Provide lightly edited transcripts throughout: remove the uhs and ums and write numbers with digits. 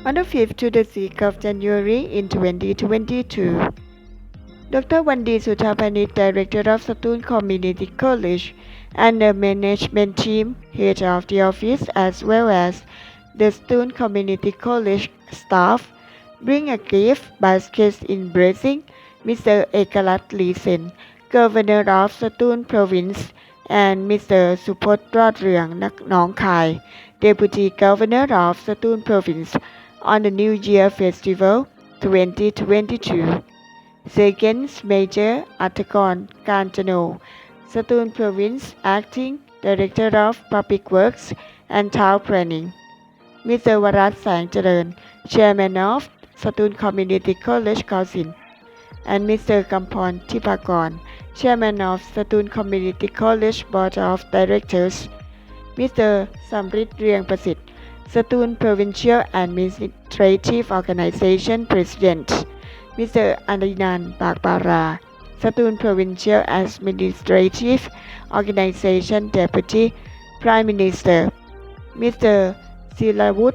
On the 5th to the 6th of January in 2022, Dr. Wandi Suthapanit, Director of Satun Community College, and the management team, head of the office, as well as the Satun Community College staff, bring a gift basket in blessing Mr. Ekalat Lee Sen, Governor of Satun Province, and Mr. Supot Rodryang Nong Khai, Deputy Governor of Satun Province, on the New Year Festival 2022. Second, Major Attakon Kanchano, Satun Province Acting Director of Public Works and Town Planning. Mr. Warat Sang Charan, Chairman of Satun Community College Kausin, and Mr. Kampon Tipakon, Chairman of Satun Community College Board of Directors. Mr. Samrit Riang Prasit, Satun Provincial Administrative Organization President. Mr. Adinan Bakbara, Satun Provincial Administrative Organization Deputy Prime Minister. Mr. Silawut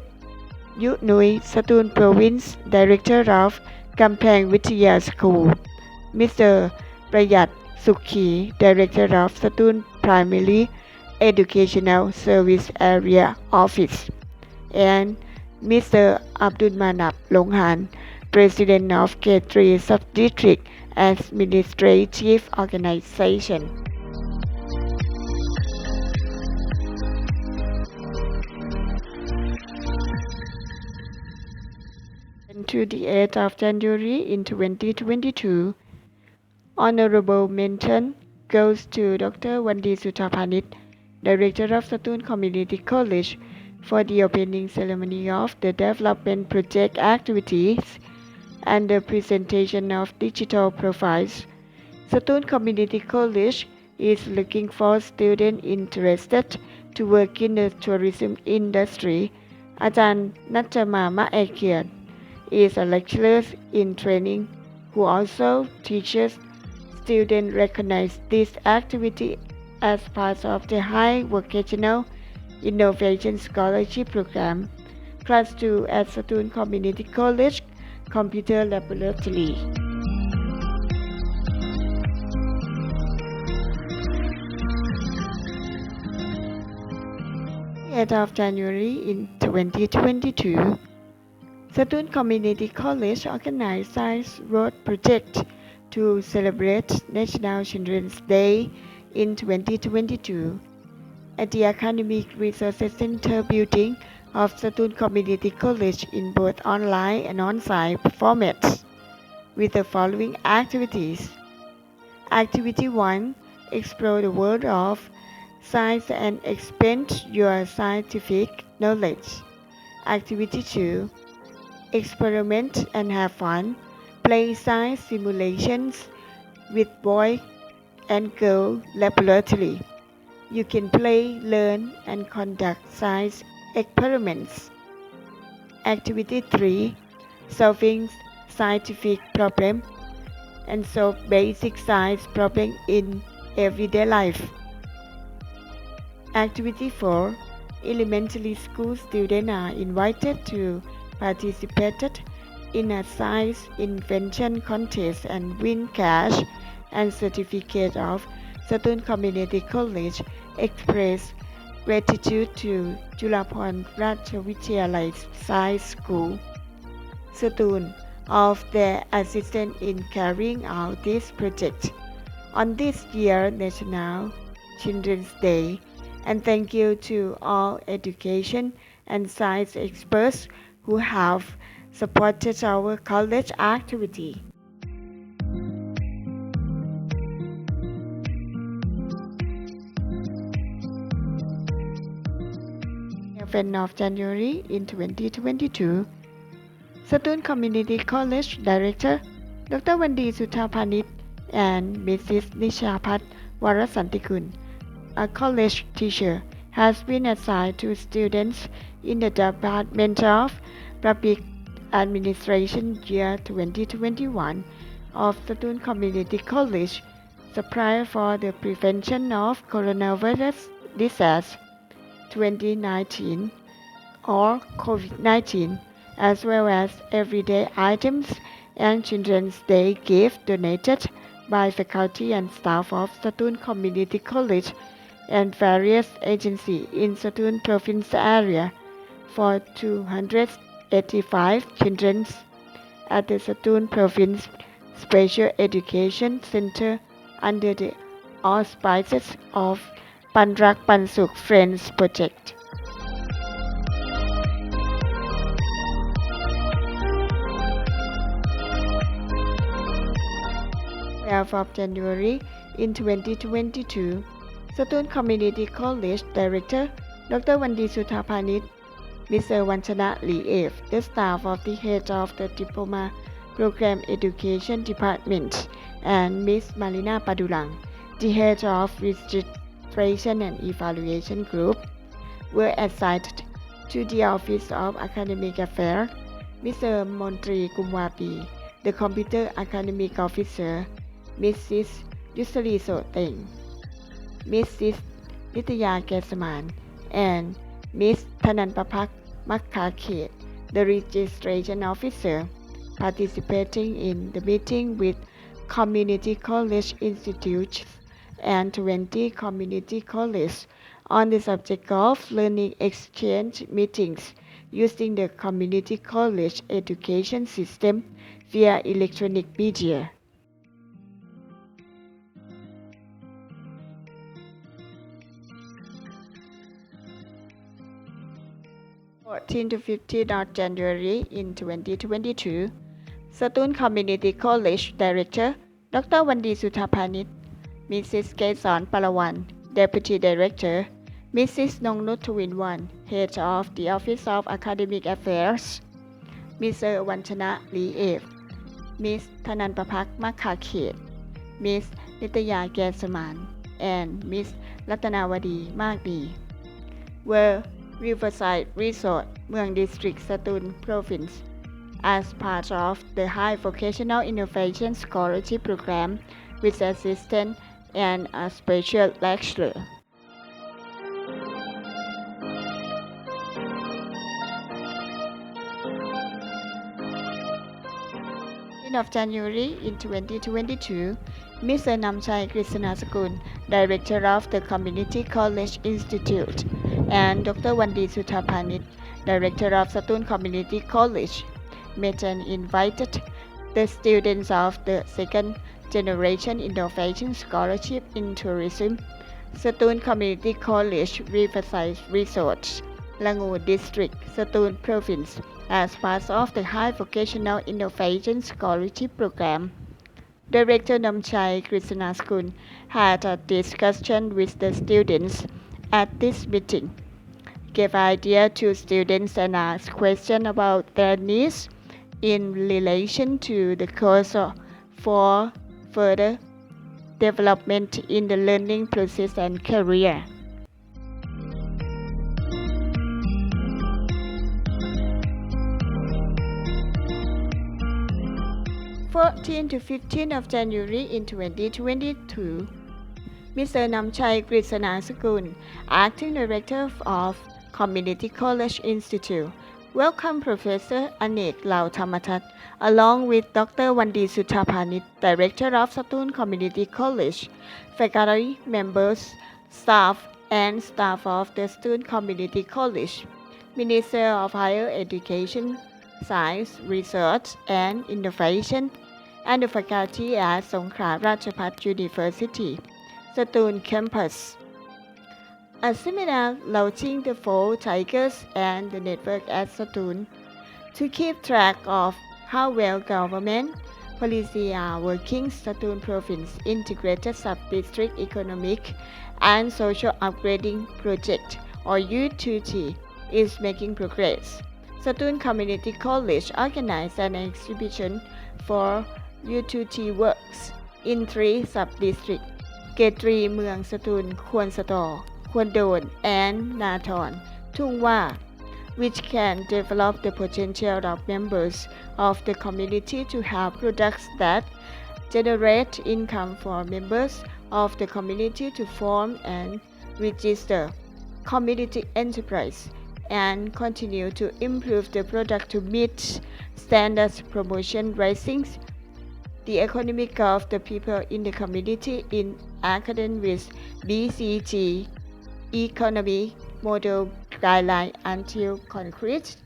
Yunui, Satun Province Director of Kampang Vitya School. Mr. Prayat Sukhi, Director of Satun Primary Educational Service Area Office. And Mr. Abdul Manap Longhan, President of K3 Sub-District Administrative Organization. To the 8th of January in 2022, Honorable mention goes to Dr. Wandi Suthapanit, Director of Satun Community College, for the opening ceremony of the development project activities and the presentation of digital profiles. Satun Community College is looking for students interested to work in the tourism industry. Ajahn Nachama Maekian is a lecturer in training who also teaches students. Recognize this activity as part of the High Vocational Innovation Scholarship Program, Class 2 at Satun Community College Computer Laboratory. Of January in 2022, Satun Community College organized Science Road Project to celebrate National Children's Day in 2022 at the Academic Resources Center building of Satun Community College in both online and on-site formats, with the following activities. Activity 1. Explore the world of science and expand your scientific knowledge. Activity 2. Experiment and have fun. Play science simulations with boy and girl laboratory. You can play, learn, and conduct science experiments. Activity 3. Solving scientific problems and solve basic science problems in everyday life. Activity 4. Elementary school students are invited to participate in a science invention contest and win cash and certificate of Satun Community College. Express gratitude to Julapon Ratchavidyalai Science School, Satun, of their assistance in carrying out this project on this year's National Children's Day. And thank you to all education and science experts who have supported our college activity. Of January in 2022, Satun Community College Director Dr. Wandi Suthapanit and Mrs. Nishapat Warasantikun, a college teacher, has been assigned to students in the Department of Public Administration year 2021 of Satun Community College, supplier for the prevention of coronavirus disease 2019 or COVID-19 as well as everyday items and Children's Day gifts donated by faculty and staff of Satun Community College and various agencies in Satun Province area for 285 children at the Satun Province Special Education Center under the auspices of Panrak Pansuk Friends Project. 12th of January in 2022, Satun Community College Director Dr. Wandi Suthapanit, Mr. Vanchana Liev, the staff of the head of the Diploma Program Education Department, and Ms. Marina Padulang, the head of Registration and Evaluation Group, were assigned to the Office of Academic Affairs, Mr. Montri Kumwapi, the Computer Academic Officer, Mrs. Yusri Soteng, Mrs. Nitya Kesaman, and Ms. Thananpapak Makkakhet, the registration officer, participating in the meeting with community college institutes and 20 community colleges on the subject of learning exchange meetings using the community college education system via electronic media. 14 to 15 of January in 2022, Satun Community College Director Dr. Wandi Suthapanit, Mrs. Kesan Palawan, Deputy Director, Mrs. Nongnut Twinwan, Head of the Office of Academic Affairs, Mr. Vanchana Liev, Ms. Thananpapak Makkakhet, Ms. Nitya Kesaman, and Ms. Ratanawadi Magdi were Riverside Resort, Mueang District, Satun Province, as part of the High Vocational Innovation Scholarship Program with assistant and a special lecturer. 10 of January in 2022, Mr. Namchai Krishnasakul, Director of the Community College Institute, and Dr. Wandi Suthapanit, Director of Satun Community College, met and invited the students of the Second Generation Innovation Scholarship in Tourism, Satun Community College Riverside Resort, Langu District, Satun Province, as part of the High Vocational Innovation Scholarship Program. Director Namchai Krishnasakul had a discussion with the students at this meeting, gave ideas to students and asked questions about their needs in relation to the course for further development in the learning process and career. 14 to 15 of January in 2022, Mr. Namchai Krishnasakul, Acting Director of Community College Institute, welcomed Professor Anek Lau Thamatat, along with Dr. Wandi Suthapanit, Director of Satun Community College, faculty members, staff, and staff of the Satun Community College, Minister of Higher Education, Science, Research, and Innovation, and the faculty at Songkhla Ratchapat University, Satun Campus. A seminar launching the 4 tigers and the network at Satun to keep track of how well government policy are working. Satun Province Integrated Sub-District Economic and Social Upgrading Project, or U2T, is making progress. Satun Community College organized an exhibition for U2T works in 3 sub-districts, Gatri, Mueang Satun, Khon Sator, Khondon, and Nathon, Thungwa, which can develop the potential of members of the community to have products that generate income for members of the community to form and register community enterprise and continue to improve the product to meet standards promotion raising the economic of the people in the community in accordance with BCG economy model guideline until concrete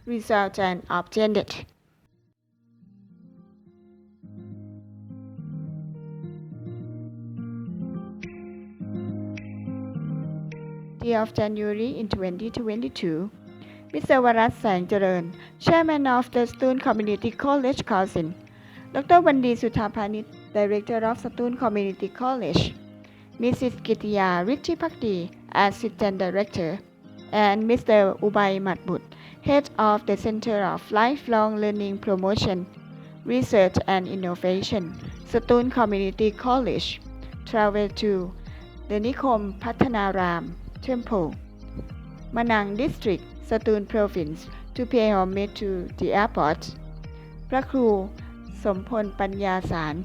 results are obtained. Of January in 2022, Mr. Varat Sang Jaran, Chairman of the Satoon Community College Council, Dr. Vandi Suthapanit, Director of Satoon Community College, Mrs. Kitiya Richipakdi, Assistant Director, and Mr. Ubay Matmut, Head of the Center of Lifelong Learning Promotion, Research and Innovation, Satoon Community College, traveled to the Nikom Pathanaram Temple, Manang District, Satoon Province, to pay homage to the airport, พระครูสมพลปัญญาสาร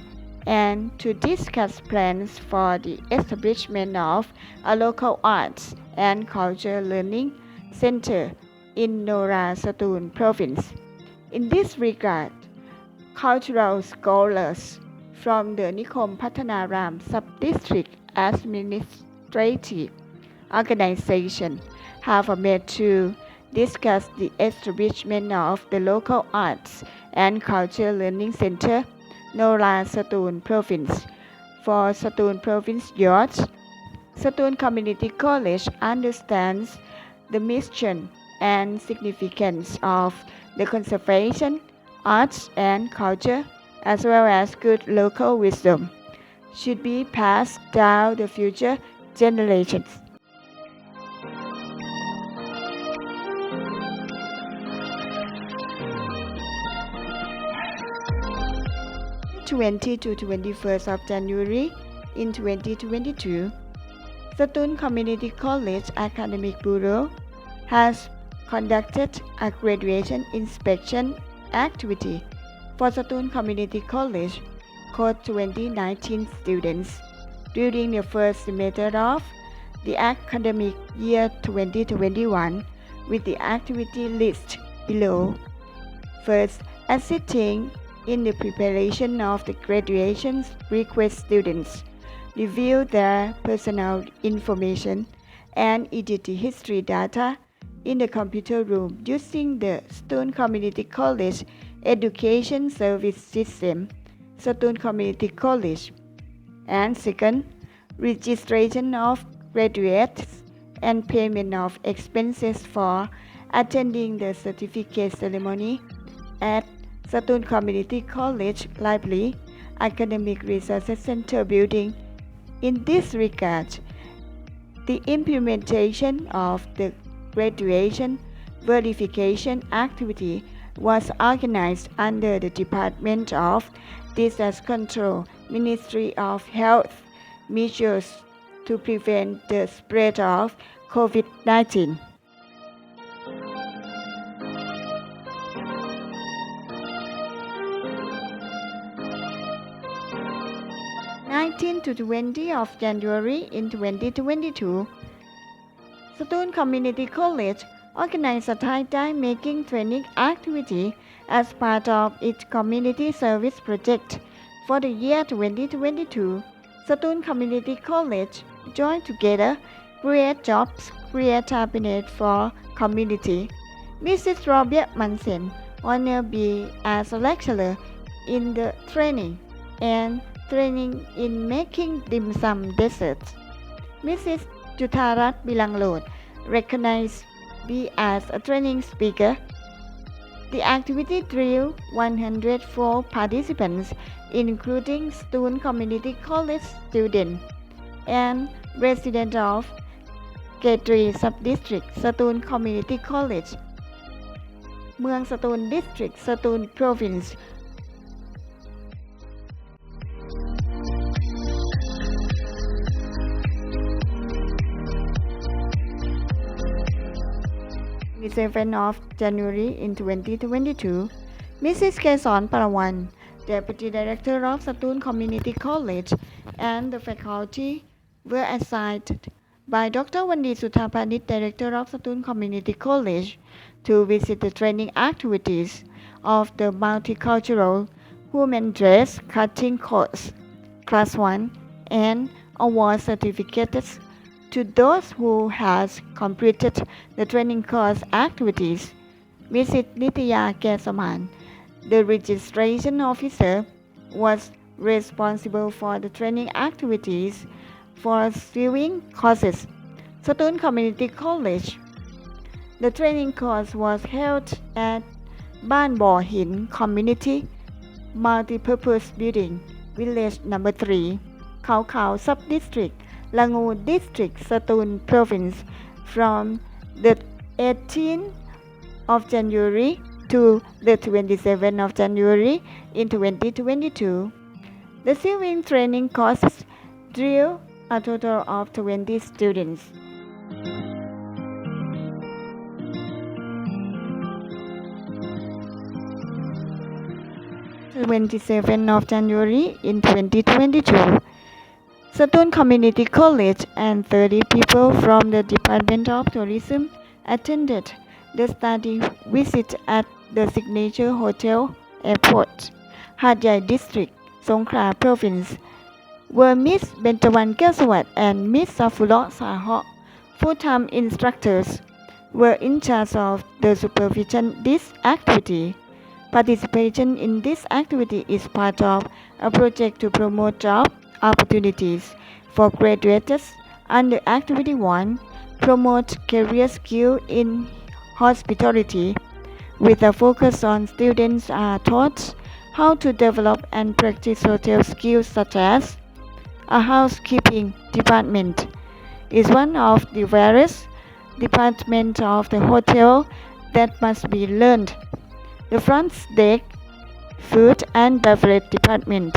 and to discuss plans for the establishment of a local arts and culture learning center in Nora Satoon Province. In this regard, cultural scholars from the Nikom Pathanaram Sub-District Administrative Organization have met to discuss the establishment of the local arts and culture learning center, Nora Satoon Province. For Satoon Province youth, Satoon Community College understands the mission and significance of the conservation, arts and culture, as well as good local wisdom, should be passed down to future generations. 20 to 21st of January in 2022, Satoon Community College Academic Bureau has conducted a graduation inspection activity for Satoon Community College Code 2019 students during the first semester of the academic year 2021 with the activity list below. First, assisting in the preparation of the graduation request, students review their personal information and identity history data in the computer room using the Satoon Community College Education Service System, Satoon Community College. And second, registration of graduates and payment of expenses for attending the certificate ceremony at Satoon Community College Library Academic Resources Center building. In this regard, the implementation of the graduation verification activity was organized under the Department of Disease Control, Ministry of Health, measures to prevent the spread of COVID-19. 19 to 20 of January in 2022, Satoon Community College organized a tie-dye making training activity as part of its community service project. For the year 2022, Satoon Community College joined together, create jobs, create happiness for community. Mrs. Robia Mansen honored be as a lecturer in the training and training in making dim sum desserts. Mrs. Jutharat Bilanglod recognized be as a training speaker. The activity drew 104 participants, including Satoon Community College students and residents of Gatri Sub-District, Satoon Community College, เมือง Satoon District, Satoon Province. The 7th of January in 2022, Mrs. Keson Parawan, Deputy Director of Satoon Community College, and the faculty were assigned by Dr. Wandi Suthapanit, Director of Satun Community College, to visit the training activities of the Multicultural Women Dress Cutting course, Class 1, and award certificates to those who has completed the training course activities. Mrs. Nitya Kesaman, the registration officer, was responsible for the training activities for sewing courses, Satun Community College. The training course was held at Ban Bo Hin Community Multipurpose Building, Village Number 3, Khao Khao Sub-District, Langu District, Satun Province, from the 18th of January to the 27th of January in 2022. The sewing training courses drew a total of 20 students. 27th of January in 2022. Satun Community College and 30 people from the Department of Tourism attended the study visit at the Signature Hotel Airport, Hat Yai District, Songkhla Province, where Miss Benjawan Kesawat and Miss Safulok Sahok, full-time instructors, were in charge of the supervision this activity. Participation in this activity is part of a project to promote job opportunities for graduates under Activity 1, promote career skill in hospitality, with a focus on students are taught how to develop and practice hotel skills such as a housekeeping department is one of the various departments of the hotel that must be learned. The front desk, food and beverage department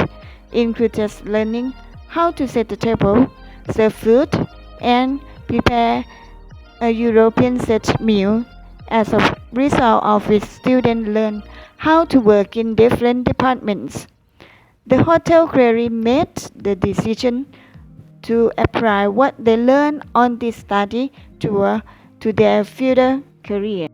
includes learning how to set the table, serve food, and prepare a European set meal. As a result of which students learn how to work in different departments. The hotel clearly made the decision to apply what they learned on this study tour to their future career.